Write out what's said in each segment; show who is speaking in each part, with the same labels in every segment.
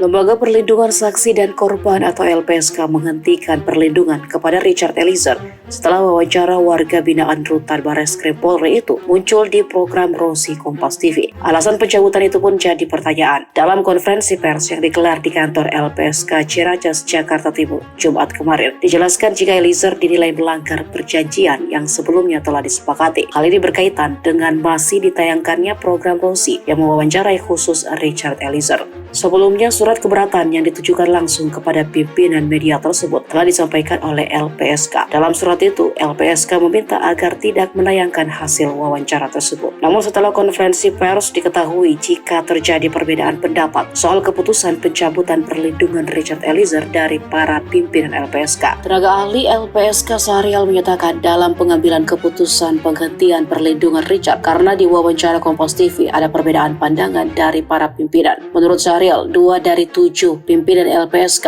Speaker 1: Lembaga Perlindungan Saksi dan Korban atau LPSK menghentikan perlindungan kepada Richard Eliezer setelah wawancara warga binaan Rutan Barreskrim Polri itu muncul di program Rosi Kompas TV. Alasan pencabutan itu pun jadi pertanyaan. Dalam konferensi pers yang digelar di kantor LPSK Ciracas, Jakarta Timur, Jumat kemarin, dijelaskan jika Eliezer dinilai melanggar perjanjian yang sebelumnya telah disepakati. Hal ini berkaitan dengan masih ditayangkannya program Rosi yang mewawancarai khusus Richard Eliezer. Sebelumnya, surat keberatan yang ditujukan langsung kepada pimpinan media tersebut telah disampaikan oleh LPSK. Dalam surat itu, LPSK meminta agar tidak menayangkan hasil wawancara tersebut. Namun setelah konferensi pers diketahui jika terjadi perbedaan pendapat soal keputusan pencabutan perlindungan Richard Eliezer dari para pimpinan LPSK. Tenaga ahli LPSK Syahrial menyatakan dalam pengambilan keputusan penghentian perlindungan Richard karena di wawancara Kompas TV ada perbedaan pandangan dari para pimpinan. Menurut Syahrial, 2 dari 7 pimpinan LPSK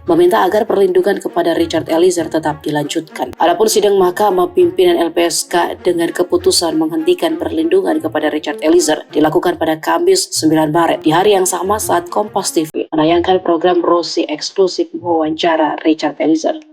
Speaker 1: meminta agar perlindungan kepada Richard Eliezer tetap dilanjutkan. Adapun sidang Mahkamah pimpinan LPSK dengan keputusan menghentikan perlindungan kepada Richard Eliezer dilakukan pada Kamis 9 Maret di hari yang sama saat Kompas TV menayangkan program Rosi eksklusif wawancara Richard Eliezer.